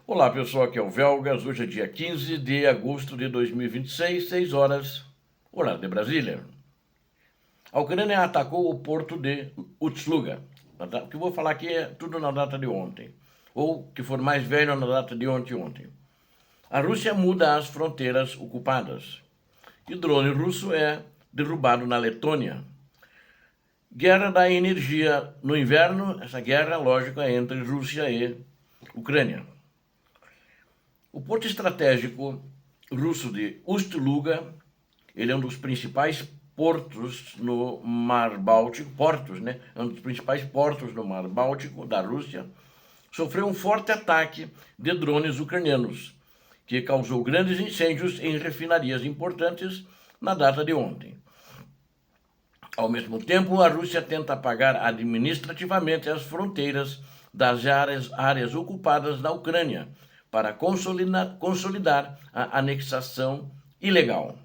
Olá pessoal, aqui é o Velgas, hoje é dia 15 de agosto de 2026, 6 horas, horário de Brasília. A Ucrânia atacou o porto de Ust-Luga. O que eu vou falar aqui é tudo na data de ontem, ou que for mais velho na data de ontem. A Rússia muda as fronteiras ocupadas e drone russo é derrubado na Letônia. Guerra da energia no inverno, essa guerra, lógico, é entre Rússia e Ucrânia. O porto estratégico russo de Ust-Luga, ele é um dos principais portos no Mar Báltico, é um dos principais portos no Mar Báltico da Rússia, sofreu um forte ataque de drones ucranianos, que causou grandes incêndios em refinarias importantes na data de ontem. Ao mesmo tempo, a Rússia tenta apagar administrativamente as fronteiras das áreas ocupadas na Ucrânia, para consolidar a anexação ilegal.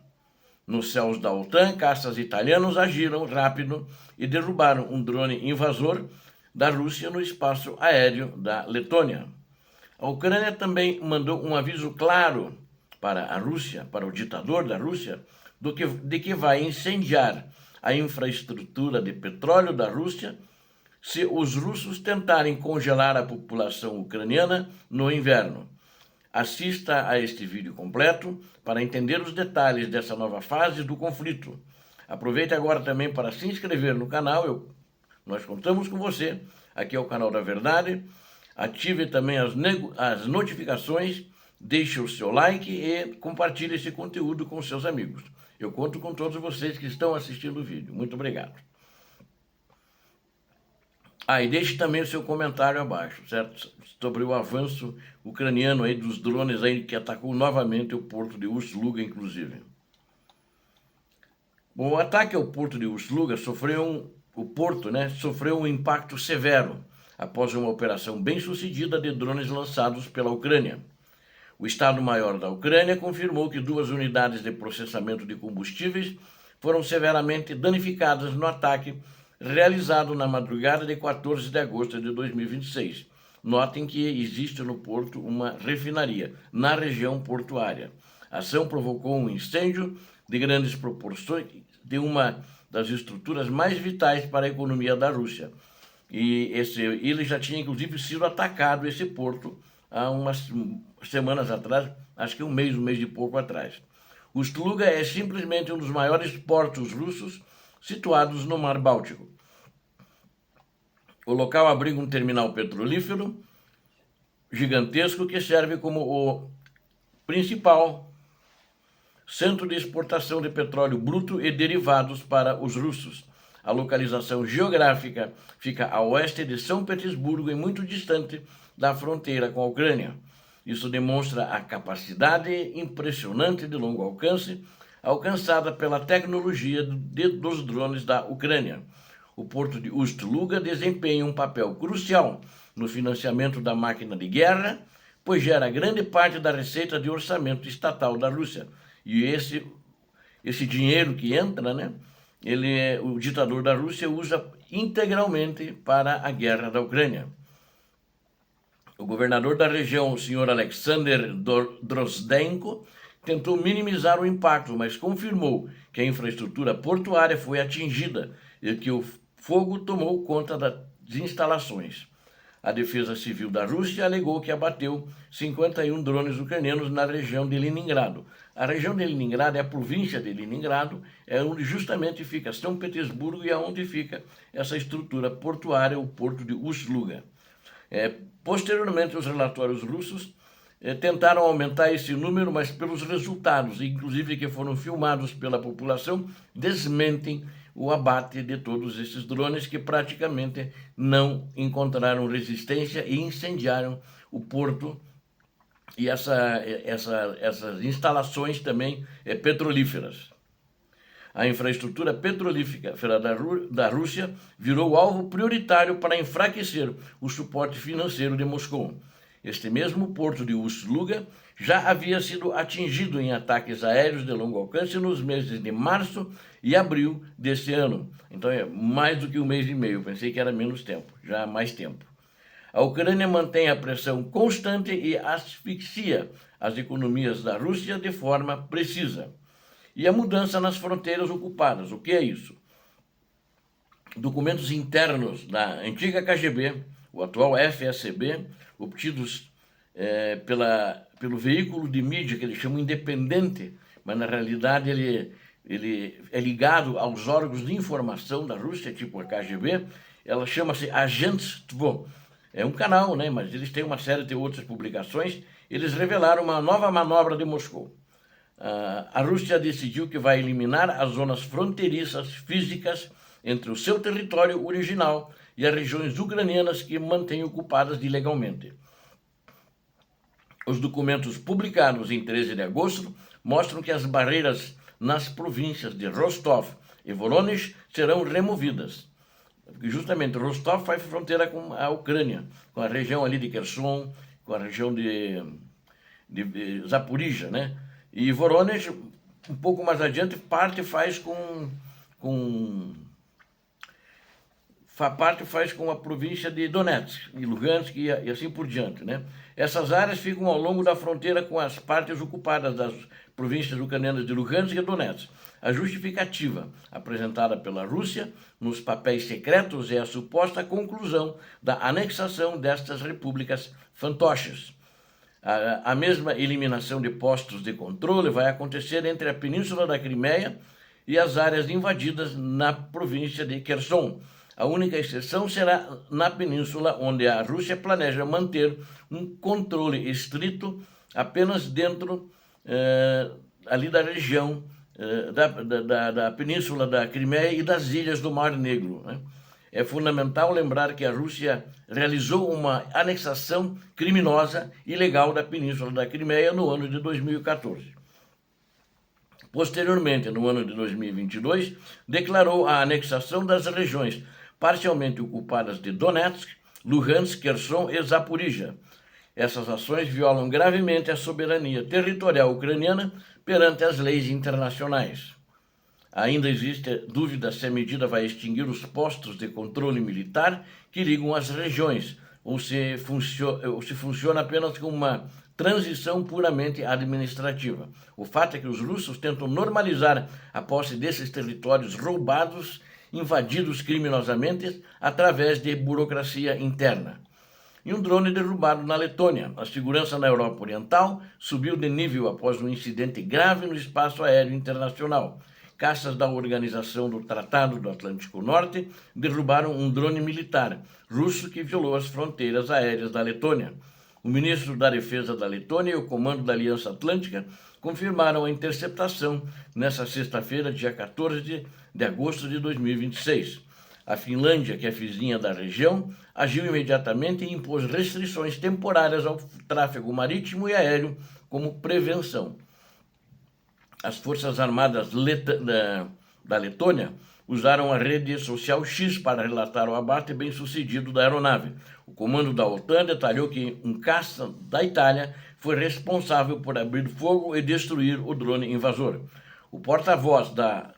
Nos céus da OTAN, caças italianos agiram rápido e derrubaram um drone invasor da Rússia no espaço aéreo da Letônia. A Ucrânia também mandou um aviso claro para a Rússia, para o ditador da Rússia, de que vai incendiar a infraestrutura de petróleo da Rússia se os russos tentarem congelar a população ucraniana no inverno. Assista a este vídeo completo para entender os detalhes dessa nova fase do conflito. Aproveite agora também para se inscrever no canal, nós contamos com você. Aqui é o canal da Verdade. Ative também as notificações, deixe o seu like e compartilhe esse conteúdo com seus amigos. Eu conto com todos vocês que estão assistindo o vídeo. Muito obrigado. E deixe também o seu comentário abaixo, certo? Sobre o avanço ucraniano aí dos drones aí que atacou novamente o porto de Ust-Luga, inclusive. Bom, o ataque ao porto de Ust-Luga sofreu um impacto severo após uma operação bem sucedida de drones lançados pela Ucrânia. O Estado-Maior da Ucrânia confirmou que 2 unidades de processamento de combustíveis foram severamente danificadas no ataque realizado na madrugada de 14 de agosto de 2026. Notem que existe no porto uma refinaria, na região portuária. A ação provocou um incêndio de grandes proporções de uma das estruturas mais vitais para a economia da Rússia. E ele já tinha, inclusive, sido atacado, esse porto, há umas semanas atrás, acho que um mês e pouco atrás. Ust-Luga é simplesmente um dos maiores portos russos situados no Mar Báltico. O local abriga um terminal petrolífero gigantesco que serve como o principal centro de exportação de petróleo bruto e derivados para os russos. A localização geográfica fica a oeste de São Petersburgo e muito distante da fronteira com a Ucrânia. Isso demonstra a capacidade impressionante de longo alcance alcançada pela tecnologia dos drones da Ucrânia. O porto de Ust-Luga desempenha um papel crucial no financiamento da máquina de guerra, pois gera grande parte da receita de orçamento estatal da Rússia. E esse dinheiro que entra, o ditador da Rússia usa integralmente para a guerra da Ucrânia. O governador da região, o senhor Alexander Drozdenko, tentou minimizar o impacto, mas confirmou que a infraestrutura portuária foi atingida e que o fogo tomou conta das instalações. A Defesa Civil da Rússia alegou que abateu 51 drones ucranianos na região de Leningrado. A região de Leningrado é a província de Leningrado, é onde justamente fica São Petersburgo e é onde fica essa estrutura portuária, o porto de Ust-Luga. Posteriormente, os relatórios russos tentaram aumentar esse número, mas pelos resultados, inclusive que foram filmados pela população, desmentem o abate de todos esses drones que praticamente não encontraram resistência e incendiaram o porto e essas instalações também petrolíferas. A infraestrutura petrolífera da Rússia virou alvo prioritário para enfraquecer o suporte financeiro de Moscou. Este mesmo porto de Ust-Luga já havia sido atingido em ataques aéreos de longo alcance nos meses de março e abril deste ano. Então é mais do que um mês e meio, pensei que era menos tempo, já há mais tempo. A Ucrânia mantém a pressão constante e asfixia as economias da Rússia de forma precisa. E a mudança nas fronteiras ocupadas. O que é isso? Documentos internos da antiga KGB, o atual FSB, obtidos pelo veículo de mídia que eles chamam independente, mas na realidade ele é ligado aos órgãos de informação da Rússia, tipo a KGB. Ela chama-se Agentstvo. É um canal, né? Mas eles têm uma série de outras publicações. Eles revelaram uma nova manobra de Moscou. A Rússia decidiu que vai eliminar as zonas fronteiriças físicas entre o seu território original e as regiões ucranianas que mantém ocupadas ilegalmente. Os documentos publicados em 13 de agosto mostram que as barreiras nas províncias de Rostov e Voronezh serão removidas. Justamente Rostov faz fronteira com a Ucrânia, com a região ali de Kherson, com a região de Zaporizhia, né? E Voronezh, um pouco mais adiante, parte faz com a província de Donetsk, e Lugansk e assim por diante, né? Essas áreas ficam ao longo da fronteira com as partes ocupadas das províncias ucranianas de Lugansk e Donetsk. A justificativa apresentada pela Rússia nos papéis secretos é a suposta conclusão da anexação destas repúblicas fantoches. A mesma eliminação de postos de controle vai acontecer entre a península da Crimeia e as áreas invadidas na província de Kherson. A única exceção será na península, onde a Rússia planeja manter um controle estrito apenas dentro ali da região da península da Crimeia e das ilhas do Mar Negro, né? É fundamental lembrar que a Rússia realizou uma anexação criminosa e ilegal da península da Crimeia no ano de 2014. Posteriormente, no ano de 2022, declarou a anexação das regiões parcialmente ocupadas de Donetsk, Luhansk, Kherson e Zaporizhia. Essas ações violam gravemente a soberania territorial ucraniana perante as leis internacionais. Ainda existe dúvida se a medida vai extinguir os postos de controle militar que ligam as regiões, ou se funciona apenas como uma transição puramente administrativa. O fato é que os russos tentam normalizar a posse desses territórios roubados, invadidos criminosamente, através de burocracia interna. E um drone derrubado na Letônia. A segurança na Europa Oriental subiu de nível após um incidente grave no espaço aéreo internacional. Caças da Organização do Tratado do Atlântico Norte derrubaram um drone militar russo que violou as fronteiras aéreas da Letônia. O ministro da Defesa da Letônia e o comando da Aliança Atlântica confirmaram a interceptação nesta sexta-feira, dia 14 de agosto de 2026. A Finlândia, que é vizinha da região, agiu imediatamente e impôs restrições temporárias ao tráfego marítimo e aéreo como prevenção. As Forças Armadas da Letônia usaram a rede social X para relatar o abate bem-sucedido da aeronave. O comando da OTAN detalhou que um caça da Itália foi responsável por abrir fogo e destruir o drone invasor. O porta-voz da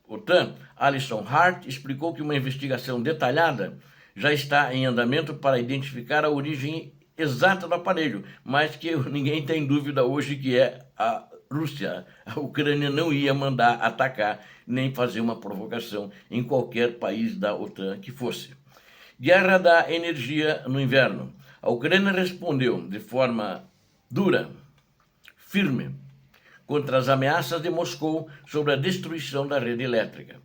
OTAN, Alison Hart, explicou que uma investigação detalhada já está em andamento para identificar a origem exata do aparelho, mas que ninguém tem dúvida hoje que é a Rússia. A Ucrânia não ia mandar atacar nem fazer uma provocação em qualquer país da OTAN que fosse. Guerra da energia no inverno. A Ucrânia respondeu de forma dura, firme, contra as ameaças de Moscou sobre a destruição da rede elétrica.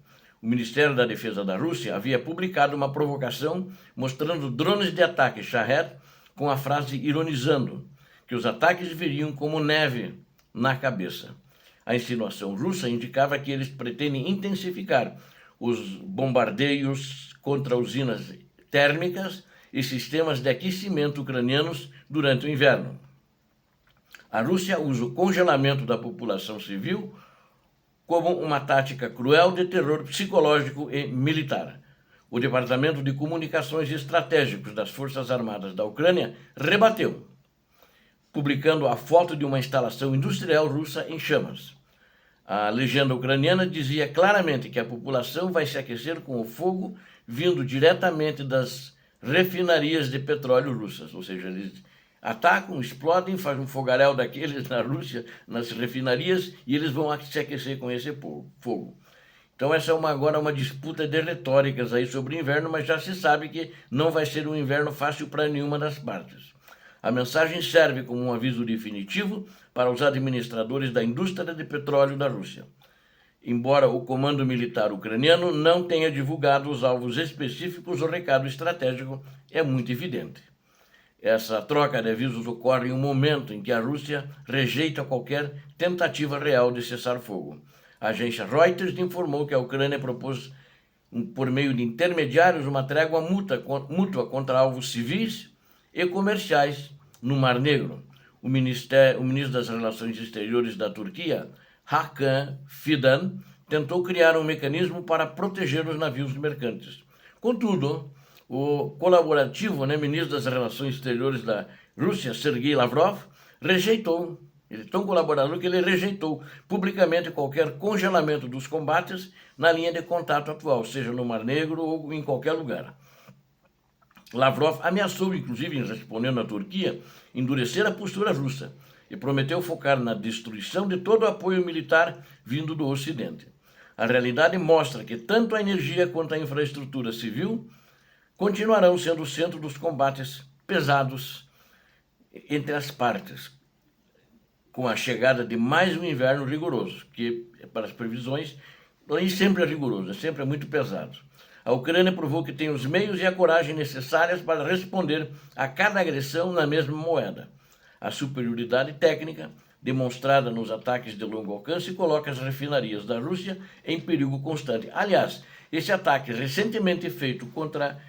O Ministério da Defesa da Rússia havia publicado uma provocação mostrando drones de ataque Shahed com a frase ironizando que os ataques viriam como neve na cabeça. A insinuação russa indicava que eles pretendem intensificar os bombardeios contra usinas térmicas e sistemas de aquecimento ucranianos durante o inverno. A Rússia usa o congelamento da população civil como uma tática cruel de terror psicológico e militar. O Departamento de Comunicações Estratégicos das Forças Armadas da Ucrânia rebateu, publicando a foto de uma instalação industrial russa em chamas. A legenda ucraniana dizia claramente que a população vai se aquecer com o fogo vindo diretamente das refinarias de petróleo russas, ou seja, eles atacam, explodem, fazem um fogaréu daqueles na Rússia, nas refinarias, e eles vão se aquecer com esse fogo. Então essa é agora uma disputa de retóricas aí sobre o inverno, mas já se sabe que não vai ser um inverno fácil para nenhuma das partes. A mensagem serve como um aviso definitivo para os administradores da indústria de petróleo da Rússia. Embora o comando militar ucraniano não tenha divulgado os alvos específicos, o recado estratégico é muito evidente. Essa troca de avisos ocorre em um momento em que a Rússia rejeita qualquer tentativa real de cessar fogo. A agência Reuters informou que a Ucrânia propôs, por meio de intermediários, uma trégua mútua contra alvos civis e comerciais no Mar Negro. O ministro das Relações Exteriores da Turquia, Hakan Fidan, tentou criar um mecanismo para proteger os navios mercantes. Contudo, o colaborativo, ministro das Relações Exteriores da Rússia, Sergei Lavrov, rejeitou. Ele é tão colaborador que ele rejeitou publicamente qualquer congelamento dos combates na linha de contato atual, seja no Mar Negro ou em qualquer lugar. Lavrov ameaçou, inclusive, em respondendo à Turquia, endurecer a postura russa e prometeu focar na destruição de todo o apoio militar vindo do Ocidente. A realidade mostra que tanto a energia quanto a infraestrutura civil continuarão sendo o centro dos combates pesados entre as partes, com a chegada de mais um inverno rigoroso, que, para as previsões, nem sempre é rigoroso, sempre é muito pesado. A Ucrânia provou que tem os meios e a coragem necessárias para responder a cada agressão na mesma moeda. A superioridade técnica, demonstrada nos ataques de longo alcance, coloca as refinarias da Rússia em perigo constante. Aliás, esse ataque recentemente feito contra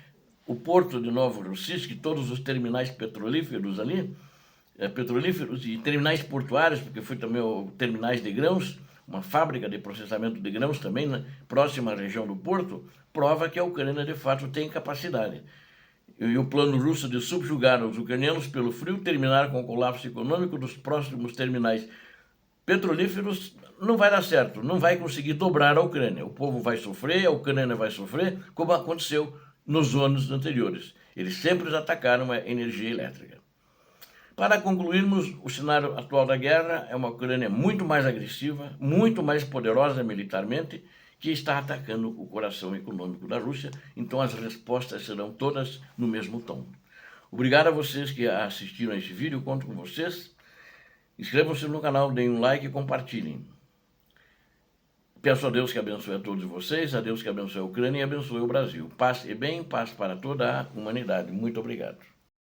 o porto de Novorossiysk, todos os terminais petrolíferos ali, petrolíferos e terminais portuários, porque foi também terminais de grãos, uma fábrica de processamento de grãos também, próxima à região do porto, prova que a Ucrânia de fato tem capacidade. E o plano russo de subjugar os ucranianos pelo frio, terminar com o colapso econômico dos próximos terminais petrolíferos, não vai dar certo, não vai conseguir dobrar a Ucrânia. O povo vai sofrer, a Ucrânia vai sofrer, como aconteceu nos anos anteriores. Eles sempre atacaram a energia elétrica. Para concluirmos, o cenário atual da guerra é uma Ucrânia muito mais agressiva, muito mais poderosa militarmente, que está atacando o coração econômico da Rússia, então as respostas serão todas no mesmo tom. Obrigado a vocês que assistiram a esse vídeo, conto com vocês. Inscrevam-se no canal, deem um like e compartilhem. Peço a Deus que abençoe a todos vocês, a Deus que abençoe a Ucrânia e abençoe o Brasil. Paz e bem, paz para toda a humanidade. Muito obrigado.